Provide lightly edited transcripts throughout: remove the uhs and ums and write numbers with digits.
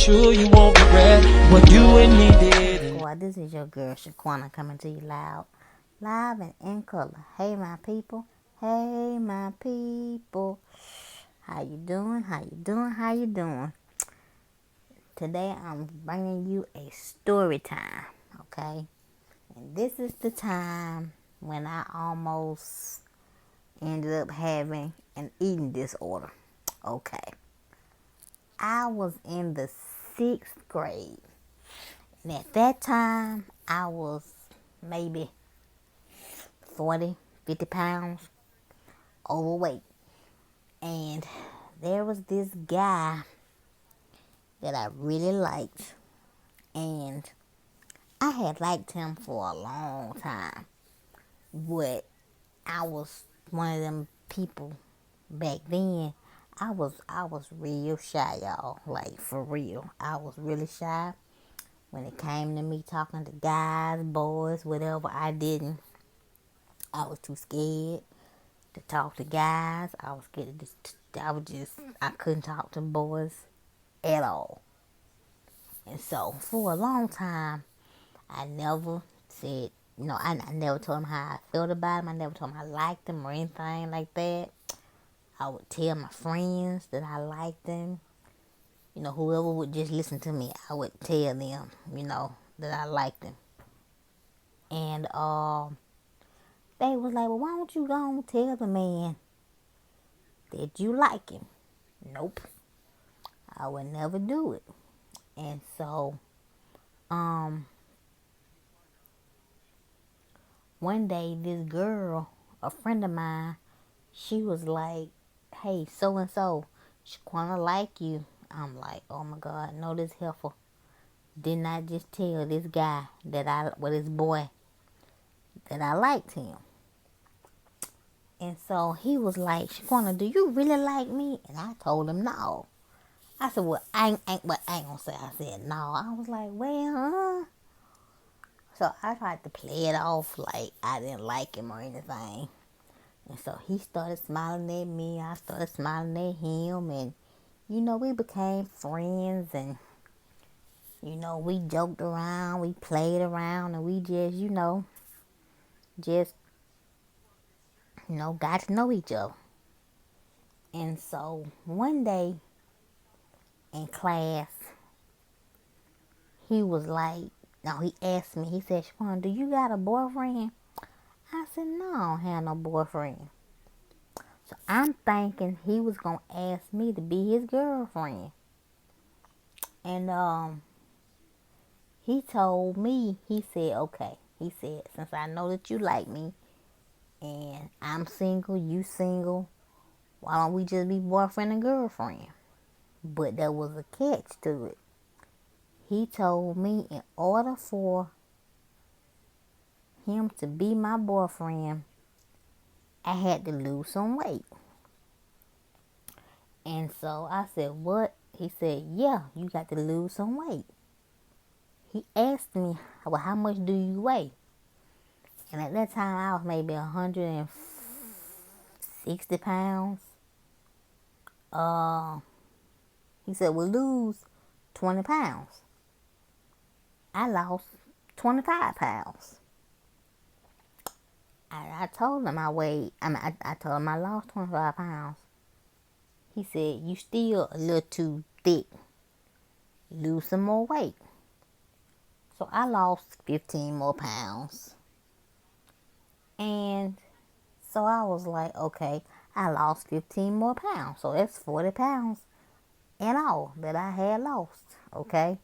sure you won't regret what you and me did. Boy, this is your girl Shaquena coming to you live and in color. Hey my people, hey my people. How you doing? How you doing? How you doing? Today I'm bringing you a story time, okay? And this is the time when I almost ended up having an eating disorder. Okay. I was in the 6th grade. And at that time, I was maybe 40, 50 pounds overweight. And there was this guy that I really liked. And I had liked him for a long time. But I was one of them people back then. I was real shy, y'all. Like, for real. I was really shy. When it came to me talking to guys, boys, whatever, I didn't. I was too scared to talk to guys. I was scared to I couldn't talk to boys at all. And so, for a long time, I never said, I never told him how I felt about him. I never told him I liked him or anything like that. I would tell my friends that I liked them. Whoever would just listen to me, I would tell them, that I liked them. And they was like, well, why don't you go and tell the man that you like him? Nope. I would never do it. And so, one day this girl, a friend of mine, she was like, hey, so and so, she wanna like you. I'm like, oh my God, no, this heifer did not just tell this guy this boy, that I liked him. And so he was like, Shaquana, do you really like me? And I told him no. I said, well, I ain't gonna say I said no. I was like, well, So I tried to play it off like I didn't like him or anything. And so he started smiling at me. I started smiling at him. And, we became friends. And, we joked around. We played around. And we got to know each other. And so one day in class, he was like, no, he asked me, he said, Shaquan, do you got a boyfriend? I said, no, I don't have no boyfriend. So I'm thinking he was going to ask me to be his girlfriend. And he told me, he said, okay. He said, since I know that you like me and I'm single, you single, why don't we just be boyfriend and girlfriend? But there was a catch to it. He told me in order for him to be my boyfriend, I had to lose some weight. And so I said, what? He said, yeah, you got to lose some weight. He asked me, well, how much do you weigh? And at that time, I was maybe 160 pounds. He said, well, lose 20 pounds. I lost 25 pounds. I told him I told him I lost 25 pounds. He said, you still a little too thick. Lose some more weight. So I lost 15 more pounds. And so I was like, okay, I lost 15 more pounds. So that's 40 pounds in all that I had lost. Okay.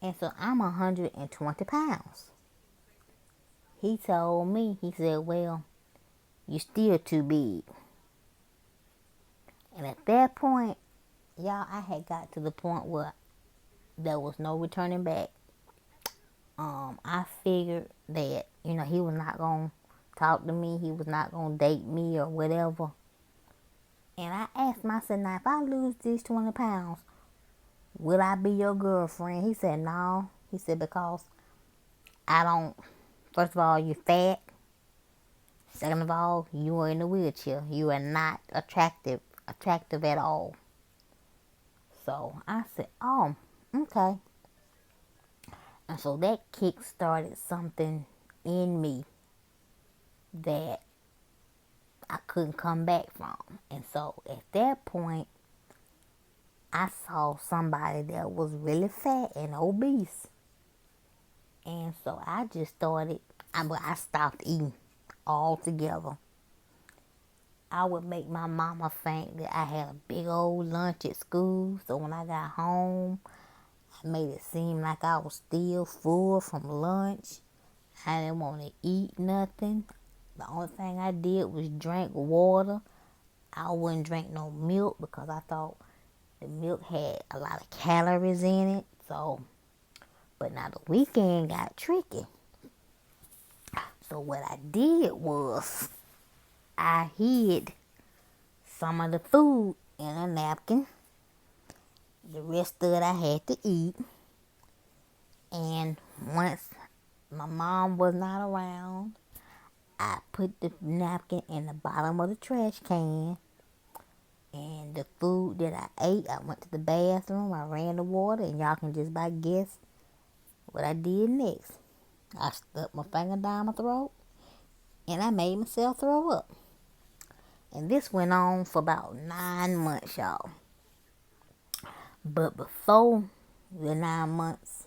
And so I'm 120 pounds. He told me, he said, well, you still too big. And at that point, y'all, I had got to the point where there was no returning back. I figured that, he was not going to talk to me. He was not going to date me or whatever. And I asked him, I said, now, if I lose these 20 pounds, will I be your girlfriend? He said, no. He said, because I don't, first of all, you're fat. Second of all, you are in a wheelchair. You are not attractive at all. so I said, oh, okay. And so that kick started something in me that I couldn't come back from. And so at that point, I saw somebody that was really fat and obese. And so I just I stopped eating altogether. I would make my mama think that I had a big old lunch at school. So when I got home, I made it seem like I was still full from lunch. I didn't want to eat nothing. The only thing I did was drink water. I wouldn't drink no milk because I thought the milk had a lot of calories in it. So, but now the weekend got tricky. So what I did was I hid some of the food in a napkin. The rest of it I had to eat. And once my mom was not around, I put the napkin in the bottom of the trash can. And the food that I ate, I went to the bathroom, I ran the water, and y'all can just about guess what I did next. I stuck my finger down my throat, and I made myself throw up. And this went on for about 9 months, y'all. But before the 9 months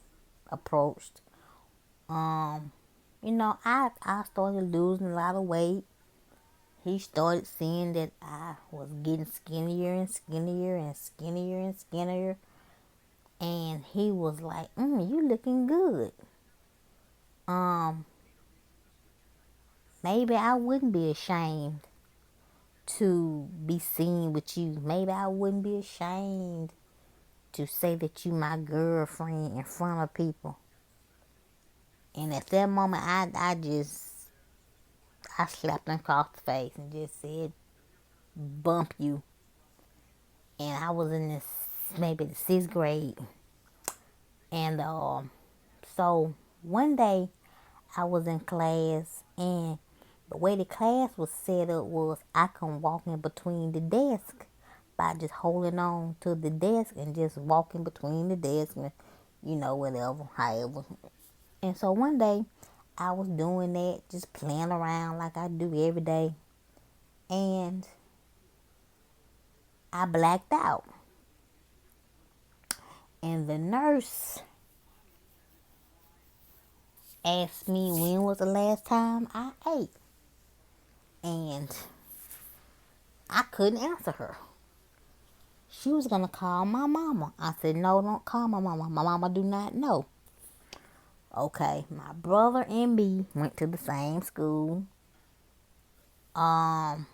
approached, I started losing a lot of weight. He started seeing that I was getting skinnier and skinnier and skinnier and skinnier. And he was like, you looking good. Maybe I wouldn't be ashamed to be seen with you. Maybe I wouldn't be ashamed to say that you my girlfriend in front of people. And at that moment, I slapped him across the face and just said, bump you. And I was in maybe the 6th grade. And so one day I was in class, and the way the class was set up was I can walk in between the desk by just holding on to the desk and just walking between the desk and, whatever, however. And so one day I was doing that, just playing around like I do every day. And I blacked out. And the nurse asked me when was the last time I ate. And I couldn't answer her. She was going to call my mama. I said, no, don't call my mama. My mama do not know. Okay, my brother and me went to the same school. And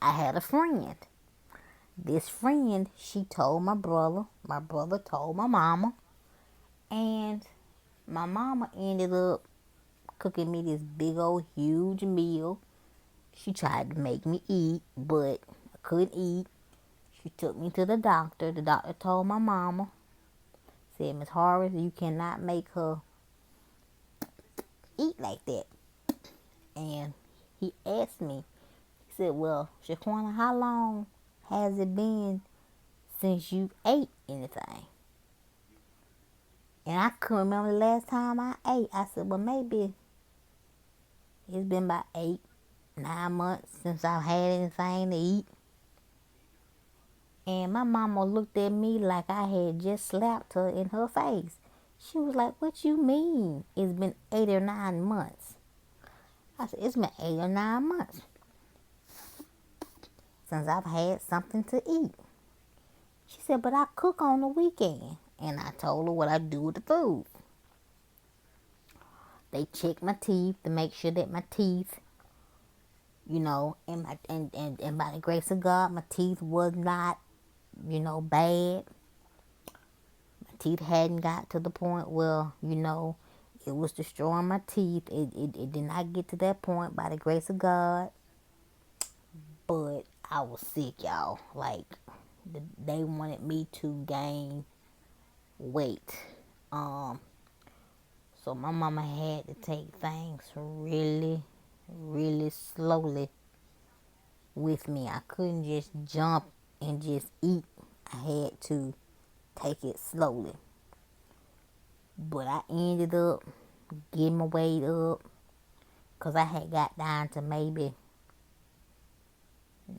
I had a friend. This friend, she told my brother told my mama, and my mama ended up cooking me this big old huge meal. She tried to make me eat, but I couldn't eat. She took me to the doctor. The doctor told my mama, said, Miss Horace, you cannot make her eat like that. And he asked me, he said, well, Shaquena, how long has it been since you ate anything? And I couldn't remember the last time I ate. I said, well, maybe it's been about 8, 9 months since I've had anything to eat. And my mama looked at me like I had just slapped her in her face. She was like, what you mean? It's been 8 or 9 months. I said, it's been 8 or 9 months since I've had something to eat. She said, but I cook on the weekend. And I told her what I do with the food. They checked my teeth to make sure that my teeth, and by the grace of God, my teeth was not, bad. My teeth hadn't got to the point where, it was destroying my teeth. It did not get to that point by the grace of God. But I was sick, y'all. Like, they wanted me to gain weight. So my mama had to take things really, really slowly with me. I couldn't just jump and just eat. I had to take it slowly. But I ended up getting my weight up because I had got down to maybe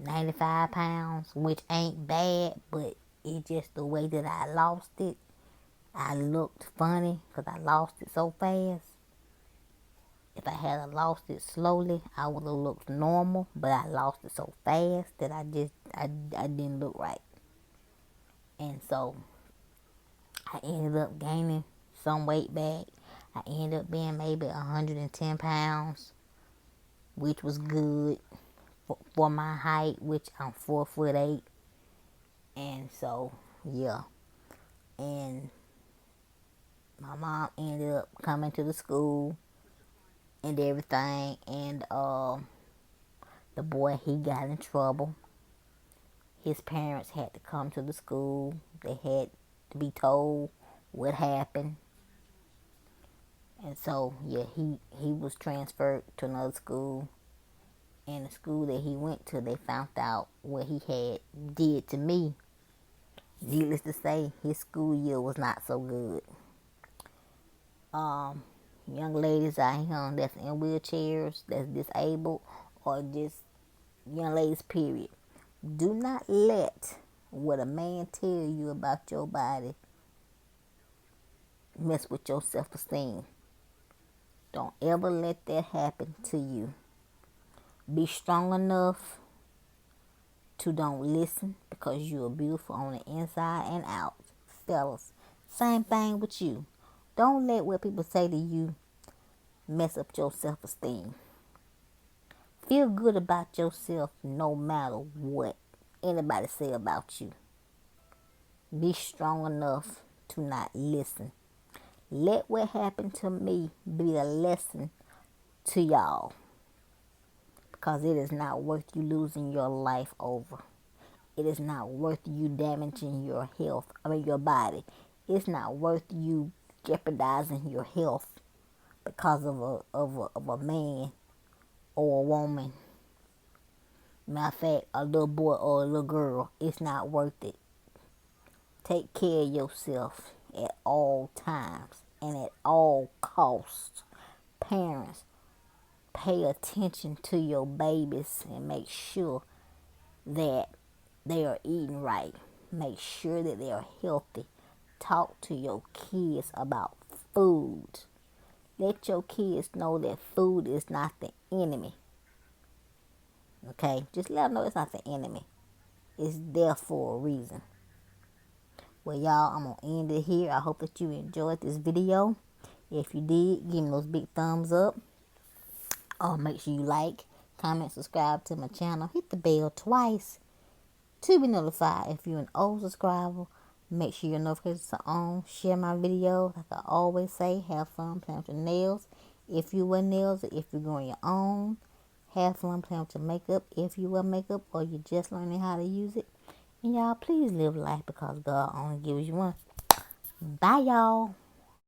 95 pounds, which ain't bad, but it's just the way that I lost it. I looked funny because I lost it so fast. If I had lost it slowly, I would have looked normal, but I lost it so fast that I didn't look right. And so I ended up gaining some weight back. I ended up being maybe 110 pounds, which was good for my height, which I'm 4'8". And so, yeah. And my mom ended up coming to the school and everything. And the boy, he got in trouble. His parents had to come to the school. They had to be told what happened. And so, yeah, he was transferred to another school. And the school that he went to, they found out what he had did to me. Needless to say, his school year was not so good. Young ladies out here that's in wheelchairs, that's disabled, or just young ladies, period. Do not let what a man tell you about your body mess with your self-esteem. Don't ever let that happen to you. Be strong enough to don't listen because you are beautiful on the inside and out. Fellas, same thing with you. Don't let what people say to you mess up your self-esteem. Feel good about yourself no matter what anybody say about you. Be strong enough to not listen. Let what happened to me be a lesson to y'all. Because it is not worth you losing your life over. It is not worth you damaging your health, your body. It's not worth you jeopardizing your health because of a man or a woman. Matter of fact, a little boy or a little girl. It's not worth it. Take care of yourself at all times and at all costs. Parents, pay attention to your babies and make sure that they are eating right. Make sure that they are healthy. Talk to your kids about food. Let your kids know that food is not the enemy. Okay? Just let them know it's not the enemy. It's there for a reason. Well, y'all, I'm going to end it here. I hope that you enjoyed this video. If you did, give me those big thumbs up. Make sure you like, comment, subscribe to my channel. Hit the bell twice to be notified. If you're an old subscriber, make sure your notifications are on. Share my video. Like I always say, have fun playing with your nails. If you wear nails, or if you're growing your own, have fun playing with your makeup. If you wear makeup or you're just learning how to use it. And y'all, please live life because God only gives you one. Bye, y'all.